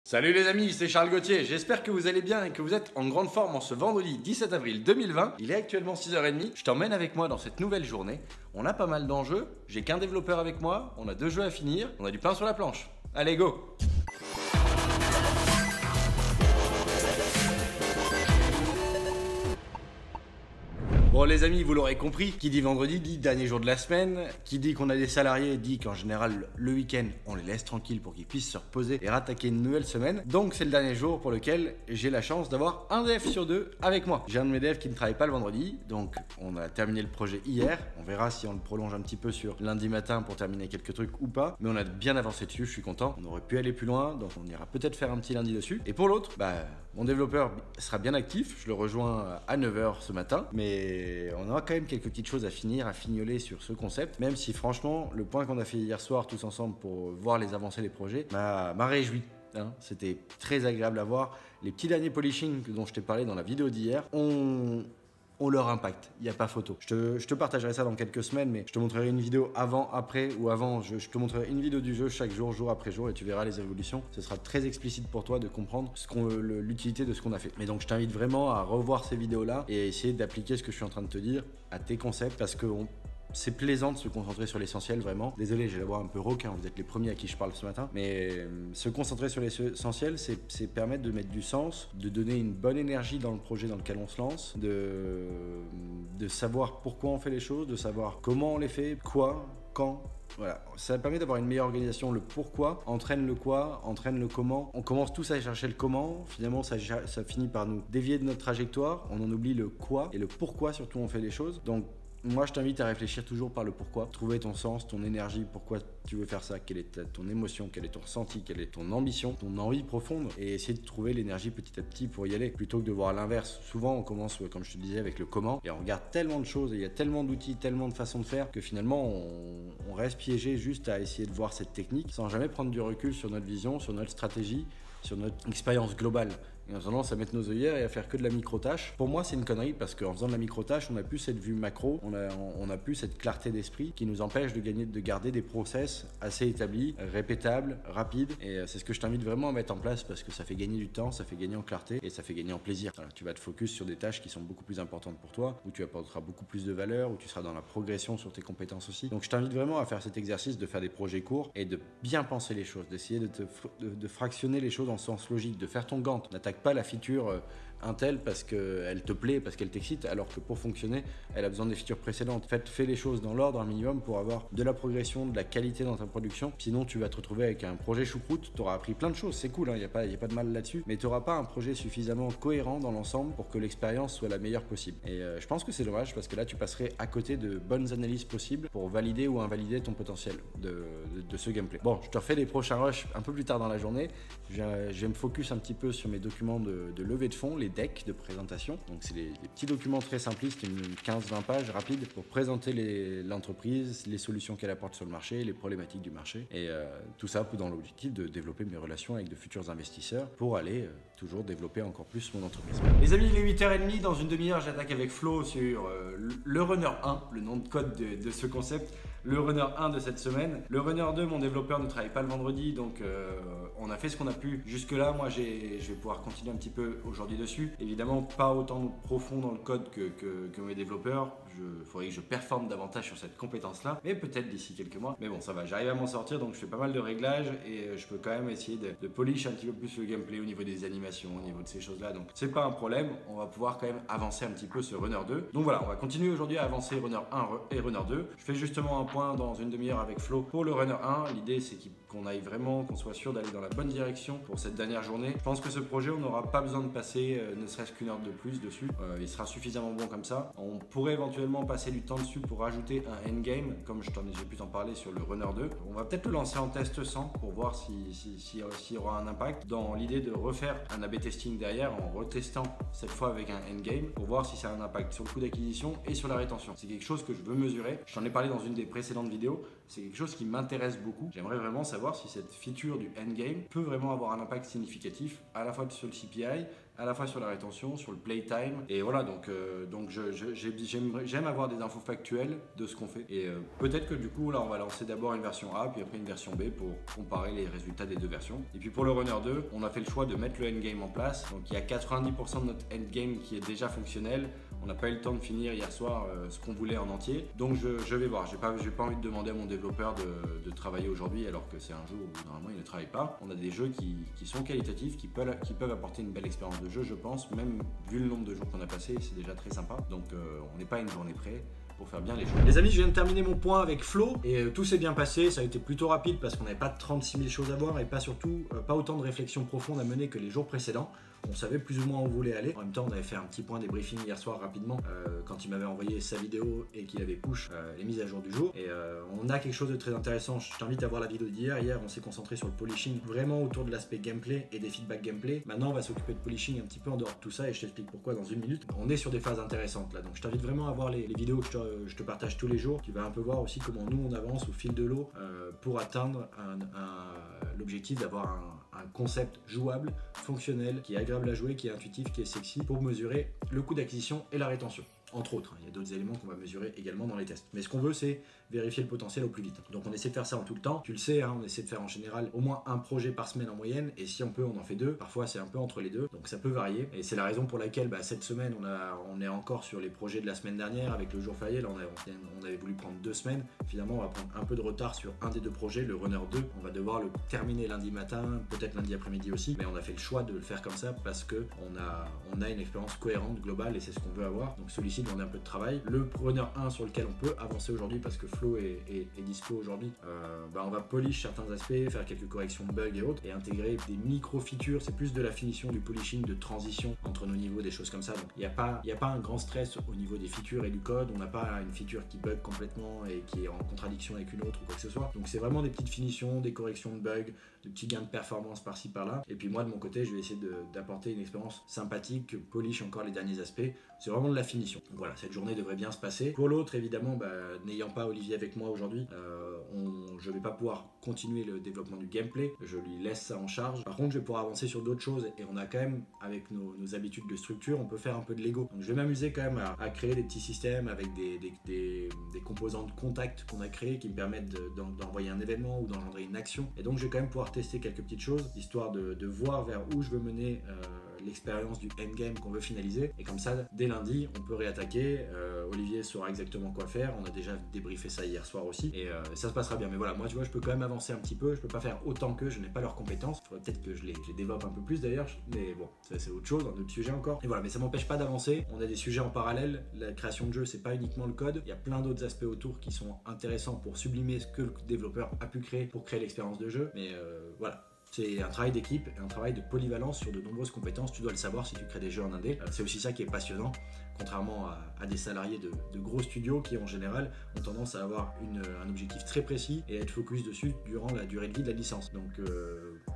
Salut les amis, c'est Charles Gauthier, j'espère que vous allez bien et que vous êtes en grande forme en ce vendredi 17 avril 2020. Il est actuellement 6h30, je t'emmène avec moi dans cette nouvelle journée. On a pas mal d'enjeux, j'ai qu'un développeur avec moi, on a 2 jeux à finir, on a du pain sur la planche. Allez go! Bon les amis, vous l'aurez compris, qui dit vendredi dit dernier jour de la semaine, qui dit qu'on a des salariés dit qu'en général le week-end on les laisse tranquilles pour qu'ils puissent se reposer et rattaquer une nouvelle semaine. Donc c'est le dernier jour pour lequel j'ai la chance d'avoir un dev sur 2 avec moi. J'ai un de mes devs qui ne travaille pas le vendredi, donc on a terminé le projet hier. On verra si on le prolonge un petit peu sur lundi matin pour terminer quelques trucs ou pas, mais on a bien avancé dessus, je suis content. On aurait pu aller plus loin, donc on ira peut-être faire un petit lundi dessus. Et pour l'autre, mon développeur sera bien actif, je le rejoins à 9h ce matin, mais on aura quand même quelques petites choses à finir, à fignoler sur ce concept, même si franchement, le point qu'on a fait hier soir tous ensemble pour voir les avancées des projets m'a réjoui. C'était très agréable à voir. Les petits derniers polishing dont je t'ai parlé dans la vidéo d'hier ont leur impact, il n'y a pas photo. Je te partagerai ça dans quelques semaines, mais je te montrerai une vidéo avant, après ou avant. Je te montrerai une vidéo du jeu chaque jour, jour après jour, et tu verras les évolutions. Ce sera très explicite pour toi de comprendre l'utilité de ce qu'on a fait. Mais donc je t'invite vraiment à revoir ces vidéos-là et à essayer d'appliquer ce que je suis en train de te dire à tes concepts, parce que c'est plaisant de se concentrer sur l'essentiel, vraiment. Désolé, j'ai la voix un peu rauque, vous êtes les premiers à qui je parle ce matin. Mais se concentrer sur l'essentiel, c'est permettre de mettre du sens, de donner une bonne énergie dans le projet dans lequel on se lance, de savoir pourquoi on fait les choses, de savoir comment on les fait, quoi, quand. Voilà, ça permet d'avoir une meilleure organisation. Le pourquoi entraîne le quoi, entraîne le comment. On commence tous à chercher le comment, finalement ça finit par nous dévier de notre trajectoire. On en oublie le quoi et le pourquoi surtout on fait les choses. Donc moi, je t'invite à réfléchir toujours par le pourquoi. Trouver ton sens, ton énergie, pourquoi tu veux faire ça, quelle est ton émotion, quel est ton ressenti, quelle est ton ambition, ton envie profonde, et essayer de trouver l'énergie petit à petit pour y aller, plutôt que de voir l'inverse. Souvent, on commence, comme je te disais, avec le comment, et on regarde tellement de choses, et il y a tellement d'outils, tellement de façons de faire, que finalement, on reste piégé juste à essayer de voir cette technique, sans jamais prendre du recul sur notre vision, sur notre stratégie, sur notre expérience globale. Et on a tendance à mettre nos œillères et à faire que de la micro-tâche. Pour moi, c'est une connerie parce qu'en faisant de la micro-tâche, on n'a plus cette vue macro, on a plus cette clarté d'esprit qui nous empêche de garder des process assez établis, répétables, rapides. Et c'est ce que je t'invite vraiment à mettre en place parce que ça fait gagner du temps, ça fait gagner en clarté et ça fait gagner en plaisir. Voilà, tu vas te focus sur des tâches qui sont beaucoup plus importantes pour toi, où tu apporteras beaucoup plus de valeur, où tu seras dans la progression sur tes compétences aussi. Donc je t'invite vraiment à faire cet exercice de faire des projets courts et de bien penser les choses, d'essayer de fractionner les choses en sens logique, de faire ton Gantt. N'attaque pas la feature Intel parce qu'elle te plaît, parce qu'elle t'excite, alors que pour fonctionner, elle a besoin des features précédentes. Fais les choses dans l'ordre un minimum pour avoir de la progression, de la qualité dans ta production. Sinon, tu vas te retrouver avec un projet choucroute. Tu auras appris plein de choses, c'est cool, il n'y a pas de mal là-dessus, mais tu n'auras pas un projet suffisamment cohérent dans l'ensemble pour que l'expérience soit la meilleure possible. Et je pense que c'est dommage parce que là, tu passerais à côté de bonnes analyses possibles pour valider ou invalider ton potentiel de ce gameplay. Bon, je te refais les prochains rushs un peu plus tard dans la journée. Je vais me focus un petit peu sur mes documents de levée de fonds, les decks de présentation. Donc c'est des petits documents très simplistes, une 15-20 pages rapides pour présenter l'entreprise, les solutions qu'elle apporte sur le marché, les problématiques du marché, et tout ça dans l'objectif de développer mes relations avec de futurs investisseurs pour aller toujours développer encore plus mon entreprise. Les amis, il est 8h30, dans une demi-heure j'attaque avec Flo sur le Runner 1, le nom de code de ce concept. Le Runner 1 de cette semaine. Le Runner 2, mon développeur ne travaille pas le vendredi, donc on a fait ce qu'on a pu jusque là. Moi je vais pouvoir continuer un petit peu aujourd'hui dessus. Évidemment pas autant profond dans le code que mes développeurs. Il faudrait que je performe davantage sur cette compétence là, mais peut-être d'ici quelques mois. Mais bon, ça va, j'arrive à m'en sortir, donc je fais pas mal de réglages et je peux quand même essayer de polish un petit peu plus le gameplay au niveau des animations, au niveau de ces choses là, donc c'est pas un problème. On va pouvoir quand même avancer un petit peu ce Runner 2. Donc voilà, on va continuer aujourd'hui à avancer Runner 1 et Runner 2. Je fais justement un point dans une demi-heure avec Flo pour le Runner 1. L'idée c'est qu'on aille vraiment, qu'on soit sûr d'aller dans la bonne direction pour cette dernière journée. Je pense que ce projet, on n'aura pas besoin de passer ne serait-ce qu'une heure de plus dessus. Il sera suffisamment bon comme ça. On pourrait éventuellement passer du temps dessus pour rajouter un endgame, comme j'ai pu t'en parler sur le Runner 2. On va peut-être le lancer en test 100 pour voir s'il y aura un impact, dans l'idée de refaire un A/B testing derrière en retestant cette fois avec un endgame pour voir si ça a un impact sur le coût d'acquisition et sur la rétention. C'est quelque chose que je veux mesurer. Je t'en ai parlé dans une des précédentes vidéos. c'est quelque chose qui m'intéresse beaucoup. J'aimerais vraiment savoir si cette feature du endgame peut vraiment avoir un impact significatif à la fois sur le CPI, à la fois sur la rétention, sur le playtime. Et voilà, donc j'aime avoir des infos factuelles de ce qu'on fait. Et peut-être que du coup, là, on va lancer d'abord une version A, puis après une version B pour comparer les résultats des deux versions. Et puis pour le Runner 2, on a fait le choix de mettre le endgame en place. Donc il y a 90% de notre endgame qui est déjà fonctionnel. On n'a pas eu le temps de finir hier soir ce qu'on voulait en entier. Donc je vais voir. J'ai pas envie de demander à mon développeur de travailler aujourd'hui alors que c'est un jour où normalement il ne travaille pas. On a des jeux qui sont qualitatifs, qui peuvent apporter une belle expérience de jeu, je pense, même vu le nombre de jours qu'on a passé, c'est déjà très sympa. Donc on n'est pas à une journée près pour faire bien les choses. Les amis, je viens de terminer mon point avec Flo et tout s'est bien passé. Ça a été plutôt rapide parce qu'on n'avait pas 36 000 choses à voir et pas autant de réflexions profondes à mener que les jours précédents. On savait plus ou moins où on voulait aller. En même temps, on avait fait un petit point débriefing hier soir rapidement quand il m'avait envoyé sa vidéo et qu'il avait push les mises à jour du jour. Et on a quelque chose de très intéressant. Je t'invite à voir la vidéo d'hier. Hier, on s'est concentré sur le polishing vraiment autour de l'aspect gameplay et des feedbacks gameplay. Maintenant, on va s'occuper de polishing un petit peu en dehors de tout ça et je t'explique pourquoi dans une minute. On est sur des phases intéressantes là. Donc, je t'invite vraiment à voir les vidéos que je te partage tous les jours. Tu vas un peu voir aussi comment nous, on avance au fil de l'eau pour atteindre l'objectif d'avoir un concept jouable, fonctionnel, qui est agréable à jouer, qui est intuitif, qui est sexy pour mesurer le coût d'acquisition et la rétention. Entre autres, il y a d'autres éléments qu'on va mesurer également dans les tests. Mais ce qu'on veut, c'est vérifier le potentiel au plus vite. Donc on essaie de faire ça en tout le temps. Tu le sais, on essaie de faire en général au moins un projet par semaine en moyenne. Et si on peut, on en fait deux. Parfois, c'est un peu entre les deux. Donc ça peut varier. Et c'est la raison pour laquelle cette semaine, on est encore sur les projets de la semaine dernière avec le jour férié. Là, on avait voulu prendre 2 semaines. Finalement, on va prendre un peu de retard sur un des deux projets, le Runner 2. On va devoir le terminer lundi matin, peut-être lundi après-midi aussi. Mais on a fait le choix de le faire comme ça parce que on a une expérience cohérente, globale et c'est ce qu'on veut avoir. Donc celui-ci demande un peu de travail. Le Runner 1 sur lequel on peut avancer aujourd'hui parce que Flo est dispo aujourd'hui, on va polish certains aspects, faire quelques corrections de bugs et autres et intégrer des micro-features. C'est plus de la finition, du polishing, de transition entre nos niveaux, des choses comme ça. Donc il n'y a pas un grand stress au niveau des features et du code. On n'a pas une feature qui bug complètement et qui est en contradiction avec une autre ou quoi que ce soit. Donc c'est vraiment des petites finitions, des corrections de bugs, de petits gains de performance par-ci par-là. Et puis moi de mon côté, je vais essayer d'apporter une expérience sympathique, polish encore les derniers aspects. C'est vraiment de la finition. Donc voilà, cette journée devrait bien se passer. Pour l'autre, évidemment, n'ayant pas Olivier avec moi aujourd'hui, je vais pas pouvoir continuer le développement du gameplay. Je lui laisse ça en charge. Par contre, je vais pouvoir avancer sur d'autres choses et on a quand même, avec nos habitudes de structure, on peut faire un peu de Lego. Donc je vais m'amuser quand même à créer des petits systèmes avec des composants de contact qu'on a créés qui me permettent d'envoyer un événement ou d'engendrer une action. Et donc je vais quand même pouvoir tester quelques petites choses, histoire de voir vers où je veux mener l'expérience du endgame qu'on veut finaliser. Et comme ça, dès lundi, on peut réattaquer. Olivier saura exactement quoi faire. On a déjà débriefé ça hier soir aussi. Et ça se passera bien. Mais voilà, moi, tu vois, je peux quand même avancer un petit peu. Je peux pas faire autant qu'eux. Je n'ai pas leurs compétences. Il faudrait peut-être que je les développe un peu plus d'ailleurs. Mais bon, ça, c'est autre chose, un autre sujet encore. Et voilà, mais ça m'empêche pas d'avancer. On a des sujets en parallèle. La création de jeu, c'est pas uniquement le code. Il y a plein d'autres aspects autour qui sont intéressants pour sublimer ce que le développeur a pu créer pour créer l'expérience de jeu. Mais voilà. C'est un travail d'équipe et un travail de polyvalence sur de nombreuses compétences. Tu dois le savoir si tu crées des jeux en indé. C'est aussi ça qui est passionnant, contrairement à des salariés de gros studios qui, en général, ont tendance à avoir un objectif très précis et à être focus dessus durant la durée de vie de la licence. Donc,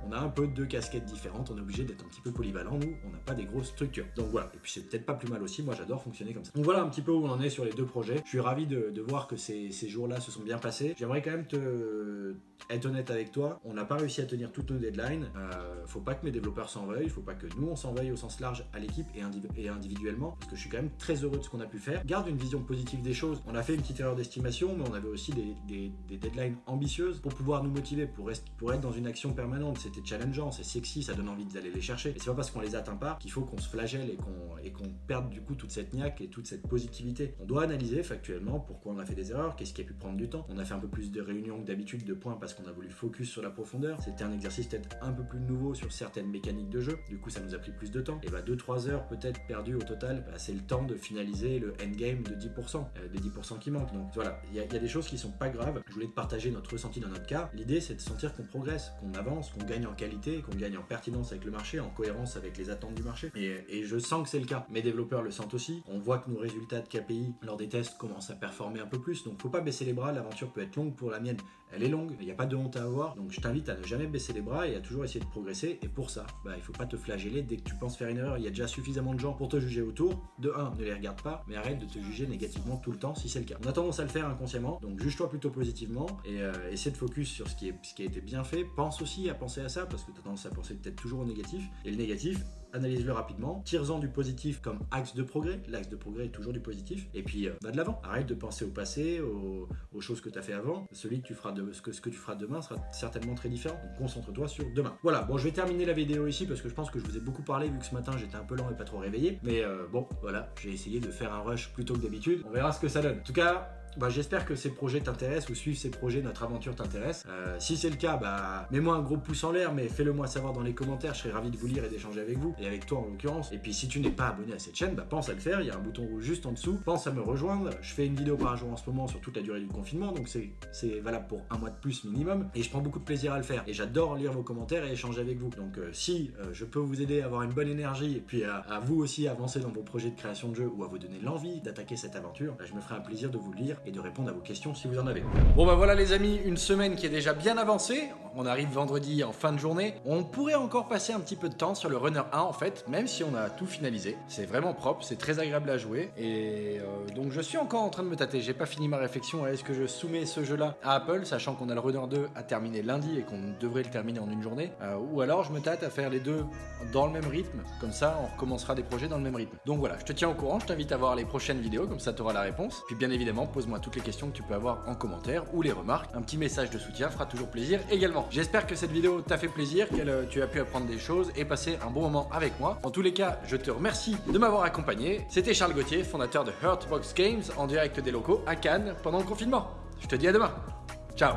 on a un peu deux casquettes différentes. On est obligé d'être un petit peu polyvalent. Nous, on n'a pas des grosses structures. Donc voilà. Et puis, c'est peut-être pas plus mal aussi. Moi, j'adore fonctionner comme ça. Donc voilà un petit peu où on en est sur les deux projets. Je suis ravi de voir que ces jours-là se sont bien passés. J'aimerais quand même être honnête avec toi. On n'a pas réussi à tenir toutes nos deadlines. Faut pas que mes développeurs s'en veuillent. Faut pas que nous, on s'en veuille au sens large à l'équipe et individuellement. Parce que je suis quand même très heureux de ce qu'on a pu faire. Garde une vision positive des choses. On a fait une petite erreur d'estimation, mais on avait aussi des deadlines ambitieuses pour pouvoir nous motiver, pour être dans une action permanente. C'était challengeant, c'est sexy, ça donne envie d'aller les chercher. Et c'est pas parce qu'on les atteint pas qu'il faut qu'on se flagelle et qu'on perde du coup toute cette niaque et toute cette positivité. On doit analyser factuellement pourquoi on a fait des erreurs, qu'est-ce qui a pu prendre du temps. On a fait un peu plus de réunions que d'habitude, de points, parce qu'on a voulu focus sur la profondeur. C'était un exercice peut-être un peu plus nouveau sur certaines mécaniques de jeu. Du coup, ça nous a pris plus de temps. Et 2-3 heures peut-être perdues au total, c'est le temps de finaliser le endgame de 10%, des 10% qui manquent. Donc voilà, il y a des choses qui sont pas graves. Je voulais te partager notre ressenti dans notre cas. L'idée, c'est de sentir qu'on progresse, qu'on avance, qu'on gagne en qualité, qu'on gagne en pertinence avec le marché, en cohérence avec les attentes du marché. Et je sens que c'est le cas. Mes développeurs le sentent aussi. On voit que nos résultats de KPI lors des tests commencent à performer un peu plus. Donc faut pas baisser les bras. L'aventure peut être longue pour la mienne elle est longue, il n'y a pas de honte à avoir, donc je t'invite à ne jamais baisser les bras et à toujours essayer de progresser. Et pour ça, il faut pas te flageller dès que tu penses faire une erreur. Il y a déjà suffisamment de gens pour te juger autour. De 1, ne les regarde pas, mais arrête de te juger négativement tout le temps si c'est le cas. On a tendance à le faire inconsciemment, donc juge-toi plutôt positivement et essaie de focus sur ce qui a été bien fait. Pense aussi à penser à ça, parce que tu as tendance à penser peut-être toujours au négatif. Et le négatif, analyse-le rapidement, tire-en du positif comme axe de progrès. L'axe de progrès est toujours du positif. Et puis, va de l'avant. Arrête de penser au passé, aux choses que tu as fait avant. Ce que tu feras demain sera certainement très différent. Donc, concentre-toi sur demain. Voilà, bon, je vais terminer la vidéo ici parce que je pense que je vous ai beaucoup parlé vu que ce matin j'étais un peu lent et pas trop réveillé. Mais bon, voilà, j'ai essayé de faire un rush plutôt que d'habitude. On verra ce que ça donne. En tout cas, j'espère que ces projets t'intéressent ou suivre ces projets, notre aventure t'intéresse. Si c'est le cas, mets-moi un gros pouce en l'air, mais fais-le moi savoir dans les commentaires, je serai ravi de vous lire et d'échanger avec vous, et avec toi en l'occurrence. Et puis si tu n'es pas abonné à cette chaîne, pense à le faire, il y a un bouton rouge juste en dessous, pense à me rejoindre. Je fais une vidéo par jour en ce moment sur toute la durée du confinement, donc c'est valable pour un mois de plus minimum, et je prends beaucoup de plaisir à le faire. Et j'adore lire vos commentaires et échanger avec vous. Donc si je peux vous aider à avoir une bonne énergie, et puis à vous aussi avancer dans vos projets de création de jeux, ou à vous donner l'envie d'attaquer cette aventure, je me ferai un plaisir de vous lire et de répondre à vos questions si vous en avez. Bon voilà les amis, une semaine qui est déjà bien avancée. On arrive vendredi en fin de journée. On pourrait encore passer un petit peu de temps sur le Runner 1 en fait, même si on a tout finalisé. C'est vraiment propre, c'est très agréable à jouer. Et donc je suis encore en train de me tâter. J'ai pas fini ma réflexion à est-ce que je soumets ce jeu-là à Apple, sachant qu'on a le Runner 2 à terminer lundi et qu'on devrait le terminer en une journée. Ou alors je me tâte à faire les deux dans le même rythme. Comme ça, on recommencera des projets dans le même rythme. Donc voilà, je te tiens au courant. Je t'invite à voir les prochaines vidéos, comme ça tu auras la réponse. Puis bien évidemment, pose-moi toutes les questions que tu peux avoir en commentaire ou les remarques. Un petit message de soutien fera toujours plaisir également. J'espère que cette vidéo t'a fait plaisir, que tu as pu apprendre des choses et passer un bon moment avec moi. En tous les cas, je te remercie de m'avoir accompagné. C'était Charles Gauthier, fondateur de Hurtbox Games, en direct des locaux à Cannes pendant le confinement. Je te dis à demain. Ciao.